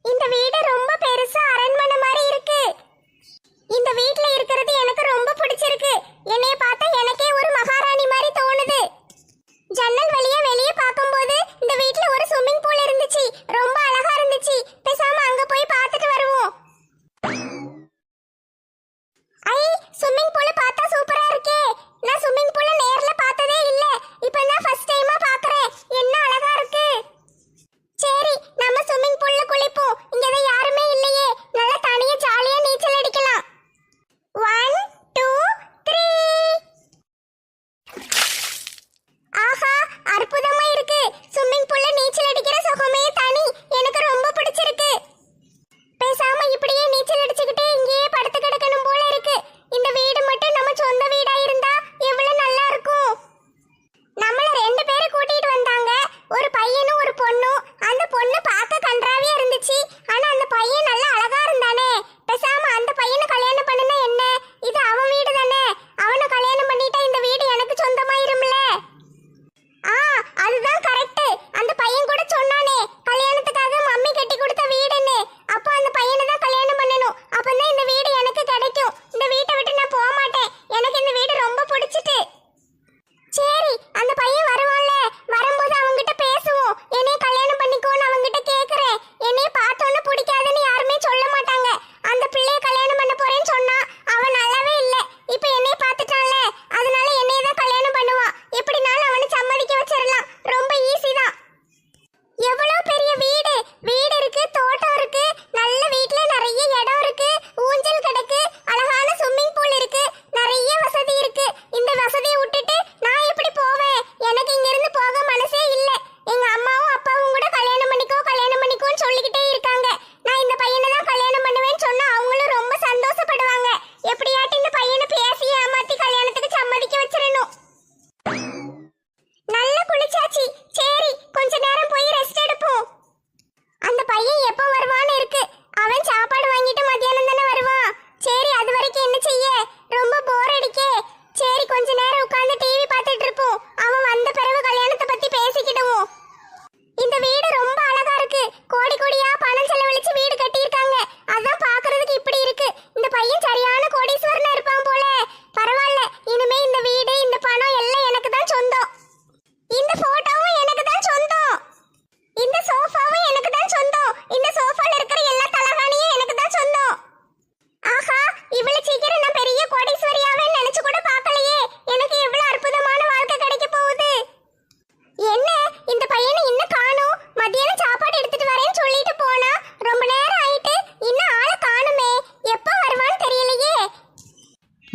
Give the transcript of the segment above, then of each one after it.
இந்த வீடு ரொம்ப பெருசா அரண்மனை மாதிரி இருக்கு. இந்த வீட்ல இருக்கிறது எனக்கு ரொம்ப பிடிச்சிருக்கு. என்னைய பார்த்தா எனக்கே ஒரு மகாராணி மாதிரி தோணுது. ஜன்னல் வழியா வெளியே பார்க்கும்போது இந்த வீட்ல ஒரு ஸ்விம்மிங் பூல் இருந்துச்சு. ரொம்ப அழகா இருந்துச்சு. பேசாம அங்க போய் பார்த்துட்டு வருவோம். ஐ, ஸ்விம்மிங் பூல் பார்த்தா சூப்பரா இருக்கே. நான் ஸ்விம்மிங் பூல நேர்ல பார்த்ததே இல்ல. இப்பதான் ஃபர்ஸ்ட் டைமா பார்க்கறேன். என்ன அழகா இருக்கு. சரி, நம்ம ஸ்விம்மிங் பூல்ல குளிப்போம். இங்க தான் யாருமே இல்லையே. நல்லா தனியா ஜாலியா நீச்சல் அடிக்கலாம். 1 2 3. ஆஹா, அற்புதமா இருக்கு. ஸ்விம்மிங் பூல்ல நீச்சல் அடிக்கிற சுகமே தனி. எனக்கு ரொம்ப பிடிச்சிருக்கு. பேசாம இப்படியே நீச்சல் அடிச்சுக்கிட்டே இங்கேயே படுத்து கிடக்கணும் போல இருக்கு. இந்த வீடு மட்டும் நம்ம சொந்த வீடா இருந்தா எவ்வளவு நல்லா இருக்கும். நம்மள 2 பேரை கூட்டிட்டு வந்தாங்க. ஒரு பையனும் ஒரு பொண்ணும். அந்த பொண்ணு பார்க்க கன்றாவியா இருந்துச்சு. ஆனா அந்த பையன் நல்லா அழகா இருந்தானே. பேசாம அந்த பையனை கல்யாணம் பண்ணுனா என்ன? இது அவன் வீடு தானே. அவனை கல்யாணம் பண்ணிட்டா இந்த வீடு எனக்கு சொந்தமாயிரும்ல. அதுதான் கரெக்ட். அந்த பையன் கூட சொன்னானே கல்யாணத்துக்காக மம்மி கட்டி கொடுத்த வீடுன்னு. அப்போ அந்த பையனை தான் கல்யாணம் பண்ணணும். அப்பதான் இந்த வீடு எனக்கு கிடைக்கும். இந்த வீட்டை விட்டு நான் போக மாட்டேன். எனக்கு இந்த வீடு ரொம்ப பிடிச்சிட்டு. சரி, அந்த பையன் வருவான்ல. வரும்போது அவங்கிட்ட பேசுவோம். என்னைய கல்யாணம் பண்ணிக்கோன்னு அவங்கிட்ட கேக்குறேன். என்னைய பார்த்தோன்னு பிடிக்காதுன்னு யாருமே சொல்ல மாட்டாங்க. அந்த பிள்ளைய கல்யாணம் பண்ண போறேன்னு சொன்னா அவன் நல்லாவே இல்ல. இப்ப என்னைய பார்த்துட்டான்ல, அதனால என்னைய தான் கல்யாணம் பண்ணுவான். எப்படினாலும் அவனை சம்மதிக்க வச்சிடலாம். ரொம்ப ஈஸி தான். எவ்வளவு பெரிய வீடு. வீடு இருக்கு, தோட்டம் இருக்கு. நல்ல வீட்ல நிறைய இடம் இருக்கு. ஊஞ்சல் கிடக்கு. அழகான ஸ்விம்மிங் பூல் இருக்கு. நிறைய வசதி இருக்கு. இந்த வசதியை விட்டுட்டு நான் எப்படி போவேன்? எனக்கு இங்க இருந்து போக மனசே இல்ல. எங்க அம்மாவும் அப்பாவும் கூட கல்யாணம் பண்ணிக்கோன்னு சொல்லிக்கிட்டே இருக்காங்க. நான் இந்த பையனை தான் கல்யாணம் பண்ணுவேன்னு சொன்னா அவங்களும் ரொம்ப சந்தோஷப்படுவாங்க. எப்படியாட்டு இந்த பையனை பேசி ஏமாத்தி கல்யாணத்துக்கு சம்மதிக்க வச்சிடணும். நல்ல குளிச்சாச்சு. சரி, கொஞ்ச நேரம் போய் ரெஸ்ட் எடுப்போம். அந்த பையன் எப்போ வருவான்னு இருக்கு. அவன் சாப்பாடு வாங்கிட்டு மத்தியானம் தானே வருவான். சரி, அது வரைக்கும் என்ன செய்ய? ரொம்ப போர் அடிக்கே. சரி, கொஞ்ச நேரம் உட்கார்ந்து டிவி பார்த்துட்டு இருப்போம். அவன் வந்த பிறகு கல்யாணத்தை பத்தி பேசிக்கிடுவோம். இந்த வீடு ரொம்ப அழகா இருக்கு. கோடி கோடியா பணம் செலவழிச்சு வீடு கட்டியிருக்காங்க. அதான் பாக்குறதுக்கு இப்படி இருக்கு. இந்த பையன் சரியான கோடீஸ்வரனா இருப்பான் போல. பரவாயில்ல, இனிமே இந்த வீடு இந்த பணம் எல்லாம் எனக்கு தான் சொந்தம். இந்த போட்டோவும் எனக்கு தான் சொந்தம். இந்த சோஃபாவும் எனக்கு தான் சொந்தம். இந்த சோஃபால இருக்கிற எல்லா தலகாணியும் எனக்கு தான் சொந்தம். ஆஹா, இவ்வளவு சீக்கிரம் நான் பெரிய கோடீஸ்வரியாவே நினைச்சு கூட பார்க்கலையே. எனக்கு எவ்வளவு அற்புதமான வாழ்க்கை கிடைக்க போகுது. என்ன, இந்த பையனை இன்னும் காணோம். மத்தியானம் சாப்பாடு எடுத்துட்டு வரேன்னு சொல்லிட்டு போனா. ரொம்ப நேரம் ஆயிட்டு, இன்னும் ஆளை காணுமே. எப்போ வருவான்னு தெரியலையே.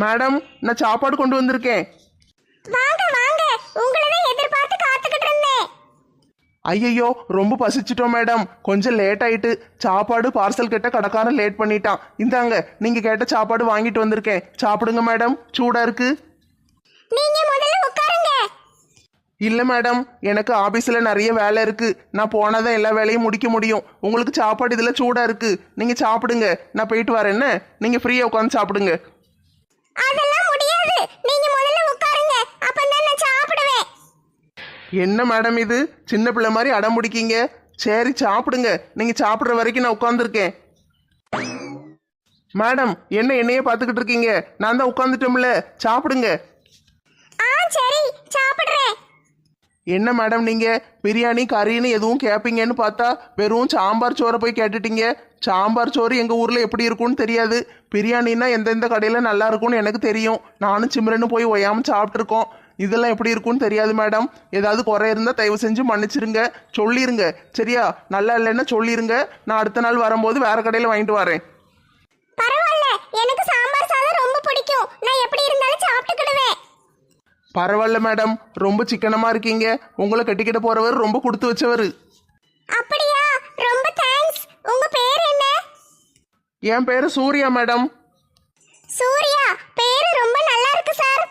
மேடம், நான் சாப்பாடு கொண்டு வந்திருக்கேன். வாங்க வாங்க, உங்களை தான் எதிர்பார்த்து காத்துக்கிட்டு இருந்தேன். ஐயையோ, ரொம்ப பசிச்சிட்டோம் மேடம். கொஞ்சம் லேட் ஆயிட்டு. சாப்பாடு பார்சல் கிட்ட கடைக்காரன் லேட் பண்ணிட்டான். இந்தாங்க, நீங்க கேட்ட சாப்பாடு வாங்கிட்டு வந்திருக்கேன். சாப்பிடுங்க மேடம், சூடா இருக்கு. நீங்க முதல்ல உட்காருங்க. இல்ல மேடம், எனக்கு ஆபீஸ்ல நிறைய வேலை இருக்கு. நான் போனாதான் எல்லா வேலையும் முடிக்க முடியும். உங்களுக்கு சாப்பாடு இதுல சூடா இருக்கு. நீங்க சாப்பிடுங்க, நான் போயிட்டு வரேன். என்ன, நீங்க ஃப்ரீயா உட்காந்து சாப்பிடுங்க. அதெல்லாம் முடியாது. நீங்க முதல்ல உட்காருங்க, அப்பதான் நான் சாப்பிடுவேன். என்ன மேடம் இது, சின்ன பிள்ளை மாதிரி அடம் பிடிக்கீங்க. சரி, சாப்பிடுங்க. நீங்க சாப்பிட்ற வரைக்கும் நான் உட்காந்துருக்கேன். மேடம், என்ன என்னையே பார்த்துக்கிட்டு இருக்கீங்க? நான் தான் உட்காந்துட்டோம்ல, சாப்பிடுங்க. சரி, சாப்பிடுறேன். என்ன மேடம், நீங்க பிரியாணி கறின்னு எதுவும் கேட்பீங்கன்னு பார்த்தா வெறும் சாம்பார் சோறை போய் கேட்டுட்டீங்க. சாம்பார் சோறு எங்க ஊர்ல எப்படி இருக்கும்னு தெரியாது. பிரியாணின்னா எந்தெந்த கடையில நல்லா இருக்கும்னு எனக்கு தெரியும். நானும் சிம்ரன்னு போய் ஒய்யாம சாப்பிட்ருக்கோம். இதெல்லாம் எப்படி இருக்கும்னு தெரியாது மேடம். ஏதாவது குறை இருந்தா தயவு செஞ்சு மன்னிச்சிருங்க, சொல்லிருங்க. சரியா? நல்லா இல்லைன்னா சொல்லிருங்க. நான் அடுத்த நாள் வரும்போது வேற கடையில வாங்கிட்டு வரேன். பரவாயில்ல, எனக்கு சாம்பார் சாதம் ரொம்ப பிடிக்கும். நான் எப்படி இருந்தாலும் சாப்பிட்டுக்கிடுவேன். பரவாயில்ல மேடம், ரொம்ப சிக்கனமா இருக்கீங்க. உங்களை கட்டிக்கிட்ட போறவர் ரொம்ப கொடுத்து வச்சவர். அப்படியா? ரொம்ப தேங்க்ஸ். உங்க பேர் என்ன? என் பேரு சூர்யா மேடம். சூர்யா, பேரு ரொம்ப நல்லா இருக்கு சார்.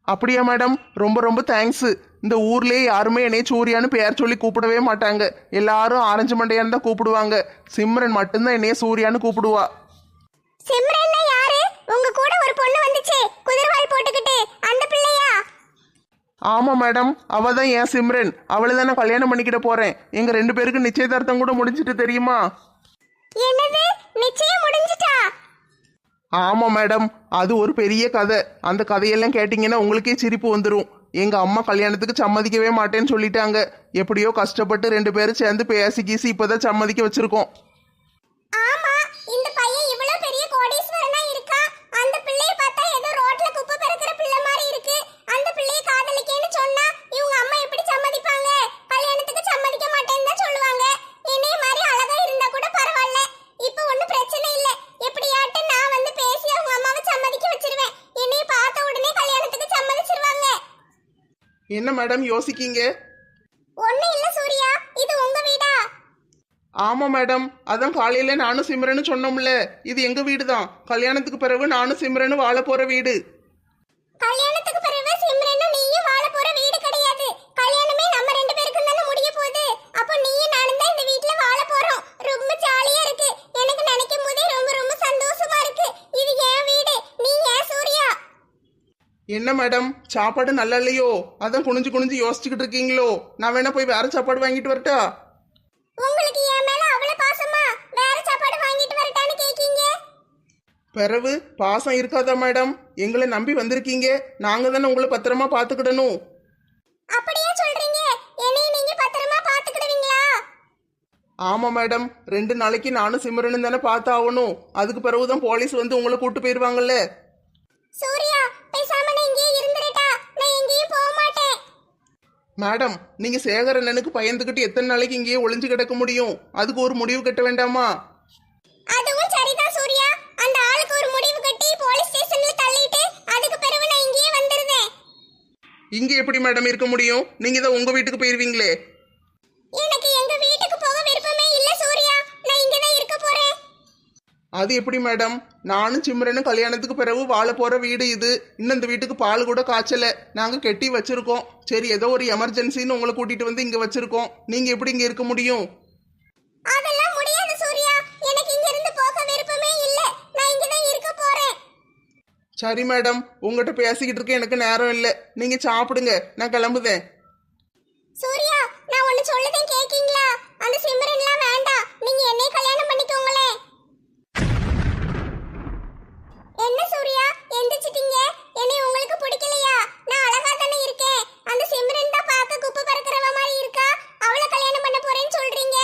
அப்படியா மேடம், ரொம்ப ரொம்ப தேங்க்ஸ். இந்த ஊர்லயே யாருமே என்னைய சூர்யான்னு பேர் சொல்லி கூப்பிடவே மாட்டாங்க. எல்லாரும் ஆரஞ்சு மண்டையான்னு தான் கூப்பிடுவாங்க. சிம்ரன் மட்டும்தான் என்னைய சூர்யான்னு கூப்பிடுவா. சிம்ரன்னா யாரு? உங்க கூட ஒரு பொண்ணு வந்துச்சே, குதிரவால் போட்டுக்கிட்டு, அந்த பிள்ளையா? ஆமா மேடம், அவ தான் என் சிம்ரன். அவளை தான் நான் கல்யாணம் பண்ணிக்கிட போறேன். எங்க 2 பேருக்கு நிச்சயதார்த்தம் கூட முடிஞ்சிட்டு தெரியுமா? என்னது நிச்சயம் முடிஞ்சிட்டா? ஆமா மேடம், அது ஒரு பெரிய கதை. அந்த கதையெல்லாம் கேட்டிங்கன்னா உங்களுக்கே சிரிப்பு வந்துடும். எங்க அம்மா கல்யாணத்துக்கு சம்மதிக்கவே மாட்டேன்னு சொல்லிட்டாங்க. எப்படியோ கஷ்டப்பட்டு 2 பேரும் சேர்ந்து பேசி கீசி இப்பதான் சம்மதிக்க வச்சிருக்கோம். ஆமா, இந்த பையன் இவ்வளவு பெரிய கோடீஸ்வரனா இருக்கா. அந்த பிள்ளைய பார்த்தா ஏதோ ரோட்ல குப்பை பறக்கிற பிள்ளை மாதிரி இருக்கு. அந்த பிள்ளைய காதலிக்கேன்னு சொன்னா இவங்க அம்மா எப்படி சம்மதிப்பாங்க? கல்யாணத்துக்கு சம்மதிக்க மாட்டேன்னு தான் சொல்லுவாங்க. என்னைய மாதிரி அழகா இருந்தா கூட பரவாயில்ல. இப்போ ஒண்ணும் பிரச்சனை இல்ல. எப்படியாட்டு நான் வந்து பேசி அவங்க அம்மாவை சம்மதிக்க வச்சிருவேன். என்னைய பார்த்த உடனே கல்யாணத்துக்கு சம்மதிச்சிருவாங்க. என்ன மேடம் யோசிக்கீங்க? ஒண்ணும் இல்ல சூர்யா, இது உங்க வீடா? ஆமா மேடம், அதான் காலையில நானும் சிம்ரன்னு சொன்னோம்ல, இது எங்க வீடு தான். கல்யாணத்துக்கு பிறகு நானும் சிம்ரன்னு வாழ போற வீடு. கல்யாணத்துக்கு பிறகு சிம்ரனும் நீயும் வாழ போற வீடு கிடையாது. கல்யாணமே நம்ம 2 பேருக்கும் தான முடிய போகுது. அப்போ நீயும் நானும் தான் இந்த வீட்ல வாழ போறோம். ரொம்ப ஜாலியா இருக்கு. எனக்கு நினைக்கும் போதே ரொம்ப ரொம்ப சந்தோஷமா இருக்கு. இது என் வீடு, நீ ஏன் சூர்யா? என்ன மேடம், சாப்பாடு நல்லா இல்லையோ? அதான் குனிஞ்சு குனிஞ்சு யோசிச்சுக்கிட்டு இருக்கீங்களோ? நான் வேணா போய் வேற சாப்பாடு வாங்கிட்டு வரட்டா? உங்களுக்கு என் மேல அவ்வளவு பாசமா? வேற சாப்பாடு வாங்கிட்டு வரட்டான்னு கேக்கீங்க? பிறகு பாசம் இருக்காதா மேடம்? எங்களை நம்பி வந்திருக்கீங்க, நாங்க தானே உங்களை பத்திரமா பாத்துக்கிடணும். அப்படியே சொல்றீங்க? என்னைய நீங்க பத்திரமா பாத்துக்கிடுவீங்களா? ஆமா மேடம், 2 நாளைக்கு நானும் சிம்ரனும் தானே பார்த்து ஆகணும். அதுக்கு பிறகுதான் போலீஸ் வந்து உங்களை கூட்டு போயிருவாங்கல்ல. சூர்யா, பேசாம நான் இங்கேயே இருந்துறட்டா? நான் எங்கேயும் போக மாட்டேன். மேடம், நீங்க சேகர் அண்ணனுக்கு பயந்துகிட்டு எத்தனை நாளைக்கு இங்கேயே ஒளிஞ்சு கிடக்க முடியும்? அதுக்கு ஒரு முடிவு கட்ட வேண்டாமா? அதுவும் சரிதான் சூர்யா. அந்த ஆளுக்கு ஒரு முடிவு கட்டி போலீஸ் ஸ்டேஷன்ல தள்ளிட்டு அதுக்கு பிறகு நான் இங்கேயே வந்துருவேன். இங்க எப்படி மேடம் இருக்க முடியும்? நீங்க தான் உங்க வீட்டுக்கு போயிருவீங்களே. எனக்கு எங்க வீட்டுக்கு போக விருப்பமே இல்ல சூர்யா. நான் இங்க தான் இருக்க போறேன். அது எப்படி மேடம்? நானும் சிம்ரனும் கல்யாணத்துக்கு பிறகு வாழ போற வீடு இது. இன்னும் இந்த வீட்டுக்கு பால் கூட காய்ச்சல. நாங்க கெட்டி வச்சிருக்கோம். சரி, ஏதோ ஒரு எமர்ஜென்சின்னு உங்களை கூட்டிட்டு வந்து இங்க வச்சிருக்கோம். நீங்க எப்படி இங்க இருக்க முடியும்? அதெல்லாம் முடியாது சூர்யா. எனக்கு இங்க இருந்து போக விருப்பமே இல்ல. நான் இங்க தான் இருக்க போறேன். சரி மேடம், உங்ககிட்ட பேசிக்கிட்டு இருக்க எனக்கு நேரம் இல்லை. நீங்க சாப்பிடுங்க, நான் கிளம்புதேன். சூர்யா, நான் ஒன்னு சொல்லுதேன் கேக்கீங்களா? அந்த சிம்ரன்லாம் வேண்டாம். நீங்க என்னைய கல்யாணம் பண்ணிக்கோங்களே. என்ன சூர்யா, எந்திரிச்சிட்டீங்க? என்னை உங்களுக்கு பிடிக்கலையா? நான் அழகா தானே இருக்கேன். அந்த சிம்ரன் தான் பார்க்க குப்பை பறக்கிறவ மாதிரி இருக்கா. அவளை கல்யாணம் பண்ண போறேன்னு சொல்றீங்க.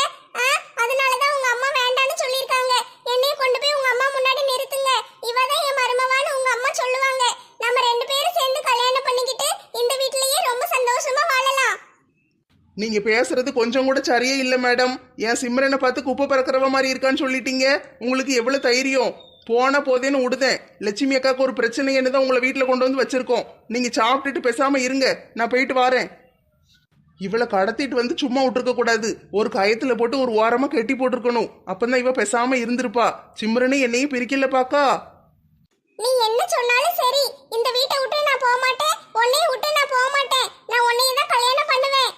அதனால தான் உங்க அம்மா வேண்டான்னு சொல்லிருக்காங்க. என்னைய கொண்டு போய் உங்க அம்மா முன்னாடி நிறுத்துங்க. இவ தான் என் மருமவான்னு உங்க அம்மா சொல்லுவாங்க. நம்ம 2 பேரும் சேர்ந்து கல்யாணம் பண்ணிக்கிட்டு இந்த வீட்லயே ரொம்ப சந்தோஷமா வாழலாம். நீங்க பேசுறது கொஞ்சம் கூட சரியே இல்லை மேடம். என் சிம்ரனை பார்த்து குப்பை பறக்கிறவ மாதிரி இருக்கான்னு சொல்லிட்டீங்க. உங்களுக்கு எவ்வளவு தைரியம்? போன போதேன்னு விடுதேன். லட்சுமி அக்காவுக்கு ஒரு பிரச்சனைன்னு தான் உங்களை வீட்டில் கொண்டு வந்து வச்சிருக்கோம். நீங்க சாப்பிட்டுட்டு பேசாம இருங்க, நான் போயிட்டு வரேன். இவளை கடத்திட்டு வந்து சும்மா விட்டுருக்க கூடாது. ஒரு கயத்துல போட்டு ஒரு ஓரமா கெட்டி போட்டிருக்கணும். அப்பதான் இவ பேசாம இருந்திருப்பா. சிம்ரனு என்னையும் பிரிக்கல பாக்கா. நீ என்ன சொன்னாலும் சரி, இந்த வீட்டை விட்டு நான் போக மாட்டேன். உன்னைய விட்டு நான் போக மாட்டேன். நான் உன்னைய தான் கல்யாணம் பண்ணுவேன்.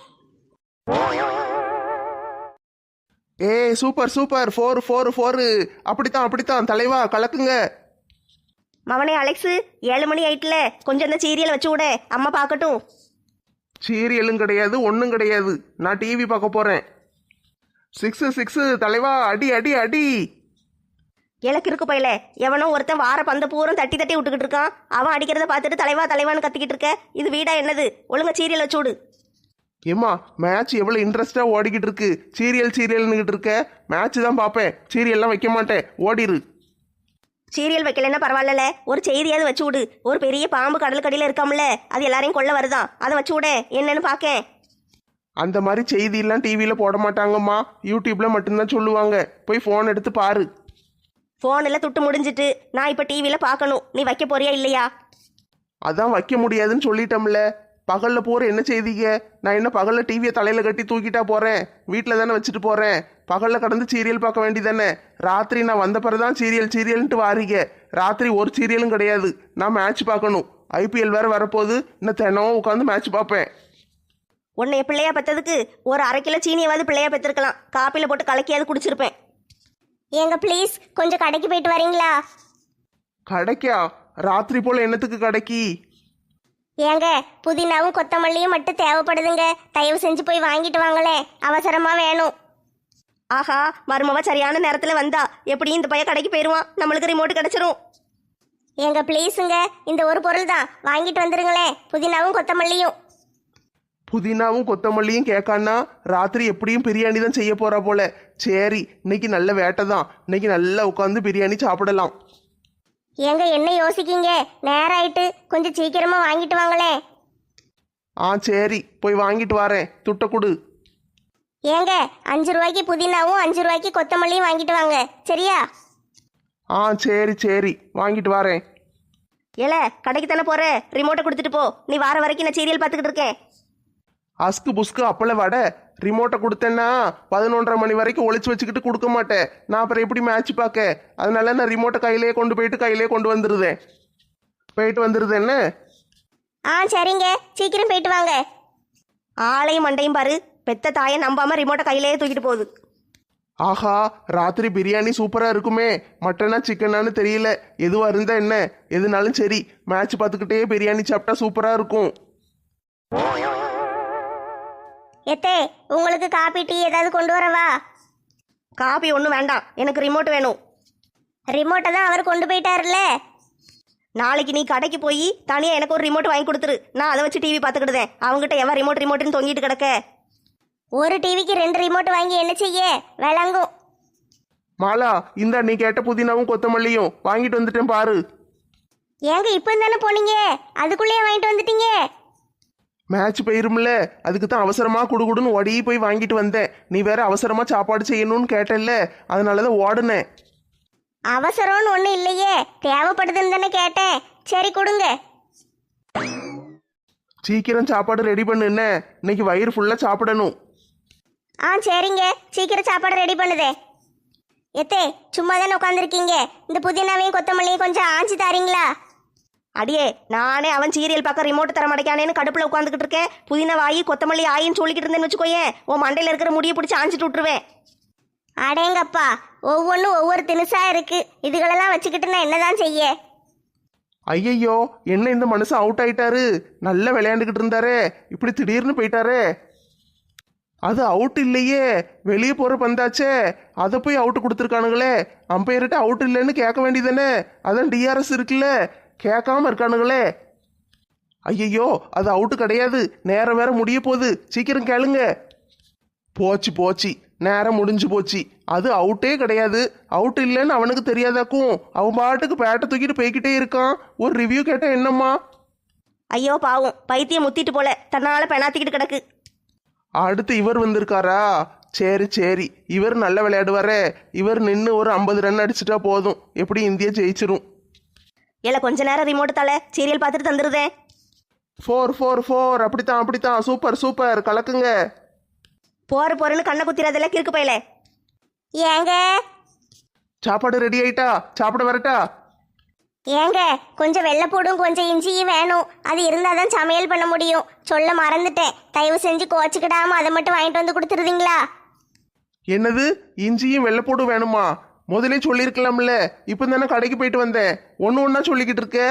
ஏய் சூப்பர் சூப்பர், 4 4 4. அப்படித்தான் தலைவா, கலக்குங்க. மவனே அலெக்ஸு, 7 மணி ஆயிட்டுல, கொஞ்சம் இந்த சீரியல் வச்சு விட, அம்மா பார்க்கட்டும். சீரியலும் கிடையாது, ஒன்றும் கிடையாது. நான் டிவி பார்க்க போறேன். 6 6 தலைவா, அடி அடி அடி. எனக்கு இருக்கு பையல, எவனோ ஒருத்தன் வார பந்த பூரம் தட்டி தட்டி விட்டுக்கிட்டு இருக்கான். அவன் அடிக்கிறத பார்த்துட்டு தலைவா தலைவான்னு கத்திக்கிட்டு இருக்க. இது வீடா என்னது? ஒழுங்கா சீரியல் வச்சு விடு. ஏம்மா, மேட்ச் எவ்வளோ இன்ட்ரெஸ்டாக ஓடிக்கிட்டு இருக்கு. சீரியல்னுக்கிட்டு இருக்க. மேட்ச் தான் பார்ப்பேன், சீரியல்லாம் வைக்க மாட்டேன். ஓடிரு. சீரியல் வைக்கலன்னா பரவாயில்ல, ஒரு செய்தியாவது வச்சு விடு. ஒரு பெரிய பாம்பு கடலுக்கடியில் இருக்காமல, அது எல்லாரையும் கொல்ல வருதான். அதை வச்சு விட, என்னன்னு பார்க்க. அந்த மாதிரி செய்தியெல்லாம் டிவியில் போட மாட்டாங்கம்மா, யூடியூப்ல மட்டும்தான் சொல்லுவாங்க. போய் ஃபோன் எடுத்து பாரு. ஃபோனில் துட்டு முடிஞ்சிட்டு, நான் இப்போ டிவியில் பார்க்கணும். நீ வைக்க போறியா இல்லையா? அதான் வைக்க முடியாதுன்னு சொல்லிட்டோம்ல. பகலில் போகிற என்ன செய்திங்க? நான் என்ன பகலில் டிவியை தலையில் கட்டி தூக்கிட்டா போகிறேன்? வீட்டில் தானே வச்சுட்டு போகிறேன். பகலில் கடந்து சீரியல் பார்க்க வேண்டியதானே. ராத்திரி நான் வந்த பிறகு தான் சீரியல்ன்ட்டு வாரீங்க. ராத்திரி ஒரு சீரியலும் கிடையாது. நான் மேட்ச் பார்க்கணும். ஐபிஎல் வேறு வரப்போகுது. இன்னும் தினம் உட்காந்து மேட்ச் பார்ப்பேன். உன்னை பிள்ளையா பெற்றதுக்கு ஒரு 1/2 கிலோ சீனியாவது பிள்ளையா பெற்றிருக்கலாம். காப்பியில் போட்டு கலக்கியாவது குடிச்சிருப்பேன். ஏங்க ப்ளீஸ் கொஞ்சம் கடைக்கு போயிட்டு வரீங்களா? கடைக்கா? ராத்திரி போல் என்னத்துக்கு கடைக்கு? ஏங்க புதினாவும் கொத்தமல்லியும் மட்டும் தேவைப்படுதுங்க. தயவு செஞ்சு போய் வாங்கிட்டு வாங்களே, அவசரமா வேணும். ஆஹா, மருமவ சரியான நேரத்துல வந்தா. எப்படியும் இந்த பையன் கடைக்கு போயிருவான், நம்மளுக்கு ரிமோட் கிடைச்சிரும். ஏங்க ப்ளீஸுங்க, இந்த ஒரு பொருள் தான் வாங்கிட்டு வந்துருங்களேன், புதினாவும் கொத்தமல்லியும். புதினாவும் கொத்தமல்லியும் கேட்கான்னா ராத்திரி எப்படியும் பிரியாணி தான் செய்ய போறா போல. சரி, இன்னைக்கு நல்ல வேட்டை தான், இன்னைக்கு நல்லா உட்காந்து பிரியாணி சாப்பிடலாம். ஏங்க என்ன யோசிக்கீங்க, நேரம் ஆயிட்டு, கொஞ்சம் சீக்கிரமா வாங்கிட்டு வாங்களேன். சரி, போய் வாங்கிட்டு வரேன், துட்ட கொடு. ஏங்க 5 ரூபாய்க்கு புதினாவும் 5 ரூபாய்க்கு கொத்தமல்லியும் வாங்கிட்டு வாங்க, சரியா? சரி சரி, வாங்கிட்டு வரேன். ஏல, கடைக்கு தானே போற, ரிமோட்டை கொடுத்துட்டு போ. நீ வார வரைக்கும் நான் சீரியல் பார்த்துக்கிட்டு இருக்கேன். அஸ்கு புஸ்கு அப்பள வடை, ரிமோட்டை கொடுத்தேன்னா 11:30 மணி வரைக்கும் ஒளிச்சு வச்சுக்கிட்டு கொடுக்க மாட்டேன். நான் அப்புறம் எப்படி மேட்ச் பார்க்க? அதனால நான் ரிமோட்டை கையிலேயே கொண்டு வந்துருதேன். போயிட்டு வந்துருது என்ன? சரிங்க, சீக்கிரம் போயிட்டு வாங்க. ஆளையும் மண்டையும் பாரு, பெத்த தாயை நம்பாம ரிமோட்டை கையிலேயே தூக்கிட்டு போகுது. ஆஹா, ராத்திரி பிரியாணி சூப்பரா இருக்குமே. மட்டனா சிக்கனான்னு தெரியல, எதுவா இருந்தா என்ன, எதுனாலும் சரி மேட்ச் பார்த்துக்கிட்டே பிரியாணி சாப்பிட்டா சூப்பரா இருக்கும். எத்தே, உங்களுக்கு காபி டீ ஏதாவது கொண்டு வரவா? காபி ஒன்றும் வேண்டாம், எனக்கு ரிமோட் வேணும். ரிமோட்டை தான் அவர் கொண்டு போயிட்டாருல்ல. நாளைக்கு நீ கடைக்கு போய் தனியாக எனக்கு ஒரு ரிமோட் வாங்கி கொடுத்துரு, நான் அதை வச்சு டிவி பார்த்துக்கிடுதேன். அவங்ககிட்ட எவன் ரிமோட்னு தொங்கிட்டு கிடக்க. ஒரு டிவிக்கு 2 ரிமோட் வாங்கி என்ன செய்ய விளங்கும். மாலா, இந்த நீ கேட்ட புதினாவும் கொத்தமல்லியும் வாங்கிட்டு வந்துட்டேன் பாரு. ஏங்க இப்போ தானே போனீங்க, அதுக்குள்ளேயே வாங்கிட்டு வந்துட்டீங்க? மேட்ச் போயிரும்ல, அதுக்கு தான் அவசரமா குடுகுடுன்னு ஓடி போய் வாங்கிட்டு வந்தேன். நீ வேற அவசரமா சாப்பாடு செய்யணும்னு கேட்டல்ல, அதனாலதான் ஓடுனேன். அவசரம்னு ஒன்றும் இல்லையே, தேவைப்படுதுன்னு தானே கேட்டேன். சரி கொடுங்க. சீக்கிரம் சாப்பாடு ரெடி பண்ணு, என்ன இன்னைக்கு வயிறு ஃபுல்லா சாப்பிடணும். சரிங்க, சீக்கிரம் சாப்பாடு ரெடி பண்ணுதே. எத்தே, சும்மா தானே உட்காந்துருக்கீங்க, இந்த புதினாவையும் கொத்தமல்லியும் கொஞ்சம் ஆஞ்சி தாரீங்களா? அடியே, நானே அவன் சீரியல் பார்க்க ரிமோட் தர மாட்டேக்கானேன்னு கடுப்புல உட்காந்துக்கிட்டு இருக்கேன். புதினா வாயி கொத்தமல்லி ஆயின்னு சொல்லிக்கிட்டு இருந்தேன்னு வச்சுக்கோயேன், உன் மண்டையில இருக்கிற முடியை பிடிச்சி ஆஞ்சிட்டு விட்டுருவேன். அடேங்கப்பா, ஒவ்வொன்றும் ஒவ்வொரு தினுசா இருக்கு, இதுகளெல்லாம் வச்சுக்கிட்டு நான் என்னதான் செய்ய? ஐயையோ, என்ன இந்த மனுஷன் அவுட் ஆயிட்டாரு? நல்லா விளையாண்டுக்கிட்டு இருந்தாரே, இப்படி திடீர்னு போயிட்டாரே. அது அவுட் இல்லையே, வெளியே போற பந்தாச்சே, அதை போய் அவுட் கொடுத்துருக்கானுங்களே. அம்பையர்கிட்ட அவுட் இல்லைன்னு கேட்க வேண்டியதானே, அதான் டிஆர்எஸ் இருக்குல்ல, கேட்காம இருக்கானுங்களே. ஐயையோ, அது அவுட்டு கிடையாது, நேரம் வேற முடிய போகுது, சீக்கிரம் கேளுங்க. போச்சு போச்சு, நேரம் முடிஞ்சு போச்சு. அது அவுட்டே கிடையாது, அவுட் இல்லைன்னு அவனுக்கு தெரியாதாக்கும். அவன் பாட்டுக்கு பேட்டை தூக்கிட்டு போய்கிட்டே இருக்கான். ஒரு ரிவ்யூ கேட்டா என்னம்மா? ஐயோ பாவம், பைத்தியம் முத்திட்டு போல தன்னால பெணாத்திக்கிட்டு கிடக்கு. அடுத்து இவர் வந்திருக்காரா? சரி சரி, இவர் நல்ல விளையாடுவாரே. இவர் நின்று ஒரு 50 ரன் அடிச்சுட்டா போதும், எப்படி இந்தியா ஜெயிச்சிரும். இல்ல கொஞ்ச நேரம் ரிமோட் தலை சீரியல் பார்த்துட்டு தந்துருதேன். 4 4 4, அப்படித்தான் அப்படித்தான், சூப்பர் சூப்பர், கலக்குங்க. போறன்னு கண்ணை குத்திராதெல்லாம் கிறுக்கு பையல. ஏங்க சாப்பாடு ரெடி ஆயிட்டா, சாப்பிட வரட்டா? ஏங்க கொஞ்சம் வெள்ளைப்பூடும் கொஞ்சம் இஞ்சியும் வேணும், அது இருந்தால் தான் சமையல் பண்ண முடியும். சொல்ல மறந்துட்டேன், தயவு செஞ்சு கோச்சிக்கிடாம அதை மட்டும் வாங்கிட்டு வந்து கொடுத்துருவீங்களா? என்னது, இஞ்சியும் வெள்ளைப்பூடும் வேணுமா? முதலே சொல்லியிருக்கலாம்ல, இப்போ தானே கடைக்கு போயிட்டு வந்தேன், ஒன்று ஒன்றா சொல்லிக்கிட்டு இருக்க.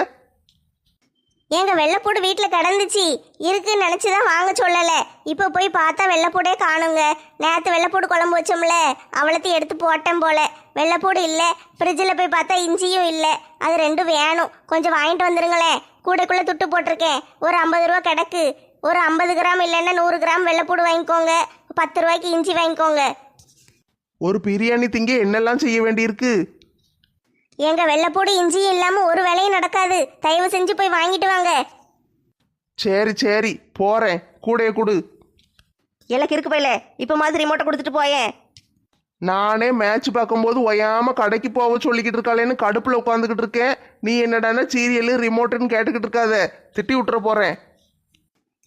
ஏங்க வெள்ளைப்பூடு வீட்டில் கிடந்துச்சு, இருக்குன்னு நினச்சி தான் வாங்க சொல்லலை. இப்போ போய் பார்த்தா வெள்ளைப்பூடே காணுங்க. நேற்று வெள்ளைப்பூடு குழம்பு வச்சோம்ல, அவ்வளோத்தையும் எடுத்து போட்டேன் போல. வெள்ளைப்பூடு இல்லை, ஃப்ரிட்ஜில் போய் பார்த்தா இஞ்சியும் இல்லை. அது ரெண்டும் வேணும், கொஞ்சம் வாங்கிட்டு வந்துருங்களேன். கூடைக்குள்ளே துட்டு போட்டிருக்கேன், ஒரு 50 ரூபா கிடக்கு. ஒரு 50 கிராம் இல்லைன்னா 100 கிராம் வெள்ளைப்பூடு வாங்கிக்கோங்க. 10 ரூபாய்க்கு இஞ்சி வாங்கிக்கோங்க. ஒரு பிரியாணி திங்க என்னெல்லாம் செய்ய வேண்டியிருக்கு? எங்க வெள்ளைப்பூடு இஞ்சியும் இல்லாமல் ஒரு வேலையும் நடக்காது. தயவு செஞ்சு போய் வாங்கிட்டு வாங்க. சரி சரி, போறேன், கூடைய கொடு. எனக்கு இருக்கு பையல, இப்போ மாதிரி ரிமோட்டை கொடுத்துட்டு போயேன். நானே மேட்ச் பார்க்கும்போது ஒயாம கடைக்கு போக சொல்லிக்கிட்டு இருக்காளேன்னு கடுப்புல உட்காந்துக்கிட்டு இருக்கேன். நீ என்னடானா சீரியலு ரிமோட்டுன்னு கேட்டுக்கிட்டு இருக்காத, திட்டி விட்டுற போறேன்.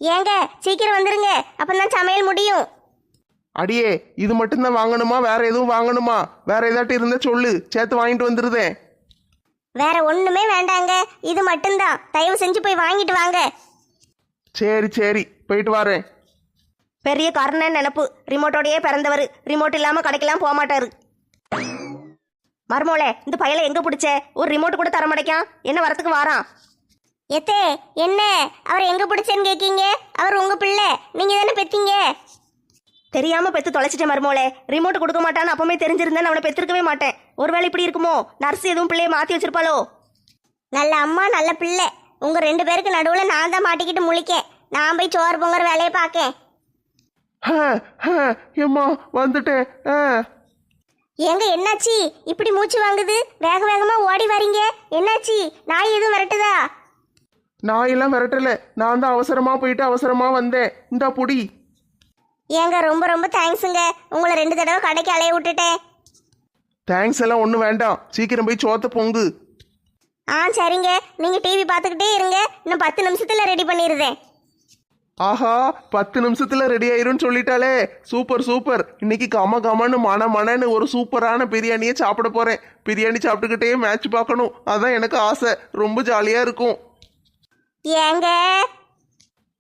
ஏங்க சீக்கிரம் வந்துருங்க, அப்பதான் சமையல் முடியும். அடியே, இது மட்டும்தான் வாங்கணுமா? வேற எதுவும் வாங்கணுமா? வேற ஏதாட்டி இருந்தா சொல்லு, சேர்த்து வாங்கிட்டு வந்துருதேன். வேற ஒண்ணுமே வேண்டாங்க, இது மட்டும்தான். தயவு செஞ்சு போய் வாங்கிட்டு வாங்க. சரி சரி, போயிட்டு வரேன். பெரிய கர்ணன் நினப்பு, ரிமோட்டோடையே பிறந்தவர். ரிமோட் இல்லாம கடைக்கெல்லாம் போக மாட்டாரு. மருமோளே, இந்த பையலை எங்க பிடிச்ச? ஒரு ரிமோட் கூட தர மாட்டேக்கான், என்ன வரத்துக்கு வாரான்? எத்தே என்ன அவர் எங்க பிடிச்சேன்னு கேக்கீங்க? அவர் உங்க பிள்ளை, நீங்க தானே பெத்தீங்க. தெரியாம பெத்து தொலைச்சிட்டேன் மருமோளே. ரிமோட் கொடுக்க மாட்டான்னு அப்பவுமே தெரிஞ்சிருந்தேன் அவனை பெற்றிருக்கவே மாட்டேன். ஒருவேளை இப்படி இருக்குமோ? நர்ஸ் எதுவும் பிள்ளைய மாத்தி வச்சிருப்பாளோ? நல்ல அம்மா நல்ல பிள்ளை. உங்க 2 பேருக்கு நடுவுல நான் தான் மாட்டிக்கிட்டு முழிக்கேன். நான் போய் சோறு பொங்குற வேலையை பார்க்கேன். ஏம்மா வந்துட்டேன். ஏங்க என்னாச்சு? இப்படி மூச்சு வாங்குது, வேக வேகமா ஓடி வரீங்க, என்னாச்சு? நாய் எதுவும் விரட்டுதா? நாயெல்லாம் விரட்டல, நான் தான் அவசரமா போயிட்டு அவசரமா வந்தேன். இந்தா புடி. ஏங்க ரொம்ப ரொம்ப தேங்க்ஸுங்க. உங்களை 2 தடவை கடைக்கு அலைய விட்டுட்டேன். தேங்க்ஸ் எல்லாம் ஒன்றும் வேண்டாம், சீக்கிரம் போய் சோத்த பொங்கு. சரிங்க, நீங்க டிவி பார்த்துக்கிட்டே இருங்க. இன்னும் 10 நிமிஷத்துல ரெடி பண்ணிடுறேன். ஆஹா 10 நிமிஷத்துல ரெடி ஆயிரும்னு சொல்லிட்டாலே. Super super. இன்னைக்கு கம கமன்னு மனன்னு ஒரு சூப்பரான பிரியாணியை சாப்பிட போறேன். பிரியாணி சாப்பிட்டுக்கிட்டே மேட்ச் பார்க்கணும், அதான் எனக்கு ஆசை. ரொம்ப ஜாலியா இருக்கும். ஏங்க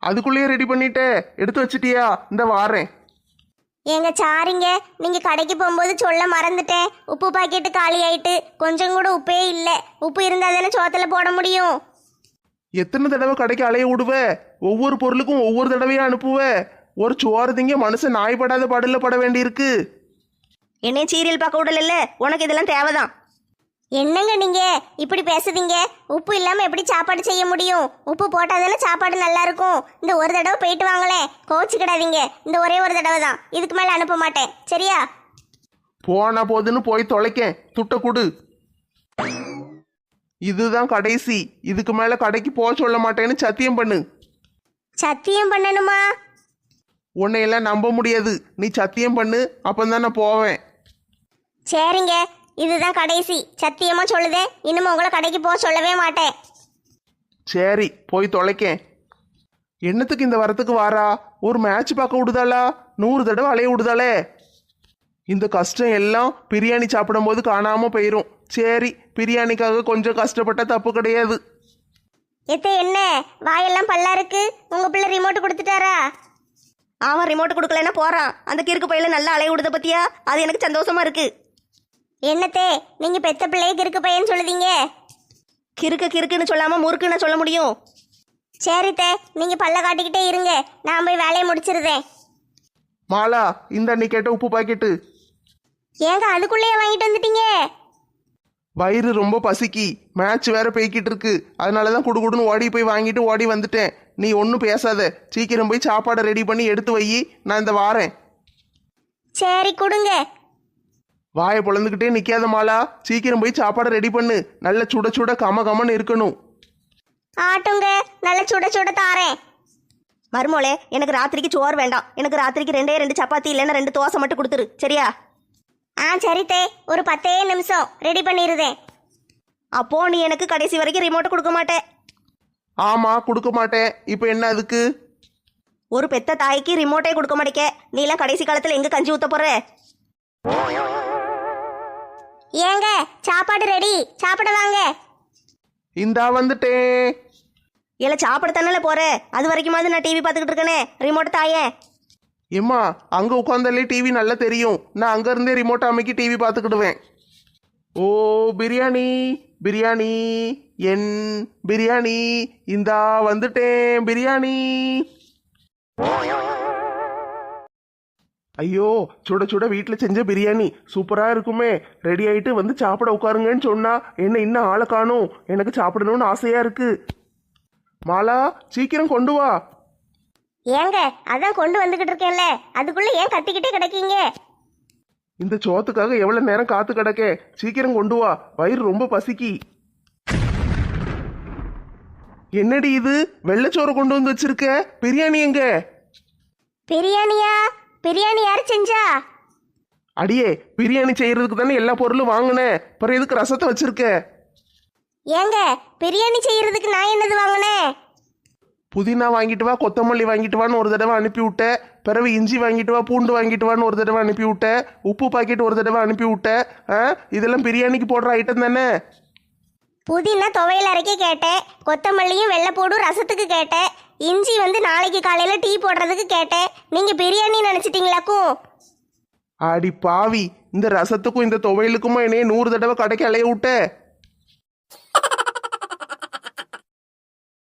அதுக்குள்ளேயே ரெடி பண்ணிட்டே, எடுத்து வச்சிட்டியா? இந்த வாரேன். ஏங்க சாரிங்க, நீங்க கடைக்கு போகும்போது சொல்ல மறந்துட்டேன். உப்பு பாக்கெட்டு காலி ஆயிட்டு, கொஞ்சம் கூட உப்பே இல்லை. உப்பு இருந்தா தானே சோத்துல போட முடியும். எத்தனை தடவை கடைக்கு அலைய விடுவ? ஒவ்வொரு பொருளுக்கும் ஒவ்வொரு தடவையா அனுப்புவ. ஒரு சோறு திங்க மனுஷன் நாய்படாத பாடல பட வேண்டியிருக்கு. என்னைய சீரியல் பார்க்க விடல, உனக்கு இதெல்லாம் தேவைதான். என்னங்க நீங்க இப்படி பேசுதீங்க? உப்பு இல்லாம எப்படி சாப்பாடு செய்ய முடியும்? உப்பு போட்டாதானே சாப்பாடு நல்லா இருக்கும். இந்த ஒரு தடவை போயிட்டு வாங்களேன், கோச்சுக்கிடாதீங்க. இந்த ஒரே ஒரு தடவை தான், இதுக்கு மேல அனுப்ப மாட்டேன், சரியா? போனா போதுன்னு போய் தொலைக்கேன், துட்ட குடு. இதுதான் கடைசி, இதுக்கு மேல கடைக்கு போக சொல்ல மாட்டேன்னு சத்தியம் பண்ணு. சத்தியம் பண்ணணுமா? உன்னையெல்லாம் நம்ப முடியாது, நீ சத்தியம் பண்ணு, அப்பந்தான் நான் போவேன். சரிங்க, இதுதான் கடைசி, சத்தியமா சொல்லுதேன். இனிமே உங்களை கடைக்கு போக சொல்லவே மாட்டேன். சரி போய் தொலைக்கேன். என்னத்துக்கு இந்த வரத்துக்கு வாரா? ஒரு மேட்ச் பார்க்க விடுதாளா? 100 தடவை அலைய விடுதாளே. இந்த கஷ்டம் எல்லாம் பிரியாணி சாப்பிடும் போது காணாம போயிரும். சரி, பிரியாணிக்காக கொஞ்சம் கஷ்டப்பட்ட தப்பு கிடையாது. என்ன வாயெல்லாம் பல்லா இருக்கு? உங்க பிள்ளை ரிமோட் கொடுத்துட்டாரா? அவன் ரிமோட் கொடுக்கலன்னா போறான். அந்த கிறுக்கு பையில நல்லா அலைய விடுத பத்தியா? அது எனக்கு சந்தோஷமா இருக்கு. என்னத்தே நீங்க பெத்த பிள்ளைய கிறுக்கு பையன்னு சொல்லுதீங்க? கிறுக்குன்னு சொல்லாம முறுக்குன்னு சொல்ல முடியும்? சரித்தே, நீங்க பல்ல காட்டிக்கிட்டே இருங்க, நான் போய் வேலையை முடிச்சிருந்தேன். மாலா, இந்த நீ கேட்ட உப்பு பாக்கெட்டு. ஏங்க அதுக்குள்ளேயே வாங்கிட்டு வந்துட்டீங்க? வயிறு ரொம்ப பசிக்கி, மேட்ச் வேற போய்கிட்டு இருக்கு, அதனாலதான் குடுகுடுன்னு ஓடி போய் வாங்கிட்டு ஓடி வந்துட்டேன். நீ ஒன்றும் பேசாத, சீக்கிரம் போய் சாப்பாடை ரெடி பண்ணி எடுத்து வை, நான் இந்த வாரேன். சரி கொடுங்க. வாயை பொழந்துக்கிட்டே நிக்காத மாலா, சீக்கிரம் போய் சாப்பாடை ரெடி பண்ணு. நல்ல சுட சுட கம கமன்னு இருக்கணும். ஆட்டுங்க, நல்ல சுட சுட தாரேன். மருமோளே, எனக்கு ராத்திரிக்கு சோறு வேண்டாம். எனக்கு ராத்திரிக்கு 2 சப்பாத்தி இல்லைன்னா 2 தோசை மட்டும் கொடுத்துரு, சரியா? சரித்தே, ஒரு 10 நிமிஷம் ரெடி பண்ணிடுதேன். அப்போ நீ எனக்கு கடைசி வரைக்கும் ரிமோட் கொடுக்க மாட்டேன்? ஆமா, கொடுக்க மாட்டேன். இப்போ என்ன அதுக்கு? ஒரு பெத்த தாய்க்கு ரிமோட்டே கொடுக்க மாட்டேக்க, நீ எல்லாம் கடைசி காலத்துல எங்க கஞ்சி ஊத்த போற? ஏங்க சாப்பாடு ரெடி, சாப்பிட வாங்க. இந்தா வந்துட்டேன். இல்ல சாப்பிட தானே போற, அது வரைக்குமாவது நான் டிவி பார்த்துக்கிட்டு இருக்கேனே, ரிமோட் தாயே. ஏம்மா, அங்க உட்காந்தாலே டிவி நல்லா தெரியும். நான் அங்க இருந்தே ரிமோட் அமைக்கி டிவி பார்த்துக்கிடுவேன். ஓ பிரியாணி பிரியாணி, என் பிரியாணி, இந்தா வந்துட்டேன் பிரியாணி. ஐயோ, சுட சுட வீட்டில் செஞ்ச பிரியாணி சூப்பரா இருக்குமே. ரெடி ஆயிட்டு வந்து சாப்பிட உட்காருங்கன்னு சொன்னா என்ன இன்னும் ஆளை காணும். எனக்கு சாப்பிடணும்னு ஆசையா இருக்கு. மாலா, சீக்கிரம் கொண்டு வா. ஏங்க அதான் கொண்டு வந்துகிட்டு இருக்கேன்ல, அதுக்குள்ள ஏன் கத்திக்கிட்டே கிடைக்கீங்க? இந்த சோத்துக்காக எவ்வளவு நேரம் காத்து கிடக்க, சீக்கிரம் கொண்டு வா, வயிறு ரொம்ப பசிக்கி. என்னடி இது, வெள்ளைச்சோறு கொண்டு வந்து வச்சிருக்க? பிரியாணி எங்க? பிரியாணியா? பிரியாணி யாரு செஞ்சா? அடியே, பிரியாணி செய்யறதுக்கு தானே எல்லா பொருளும் வாங்கினேன், அப்புறம் எதுக்கு ரசத்தை வச்சிருக்க? ஏங்க பிரியாணி செய்யறதுக்கு நான் என்னது வாங்கினேன்? புதினா வாங்கிட்டு வா, கொத்தமல்லி வாங்கிட்டு வான்னு ஒரு தடவை அனுப்பி விட்ட. பிறகு இஞ்சி வாங்கிட்டு வா, பூண்டு வாங்கிட்டு வான்னு ஒரு தடவை அனுப்பி விட்ட. உப்பு பாக்கெட் ஒரு தடவை அனுப்பி விட்ட. இதெல்லாம் பிரியாணிக்கு போடுற ஐட்டம் தானே. புதினா துவையல் அரைக்க கேட்டேன், கொத்தமல்லியும் வெள்ளைப்பூடும் ரசத்துக்கு கேட்டேன், இஞ்சி வந்து நாளைக்கு காலையில டீ போடுறதுக்கு கேட்டேன். நீங்க பிரியாணி நினைச்சிட்டீங்களாக்கும்? ஆடி பாவி, இந்த ரசத்துக்கும் இந்த துவையலுக்குமா என்னைய 100 தடவை கடைக்கு அலைய விட்ட.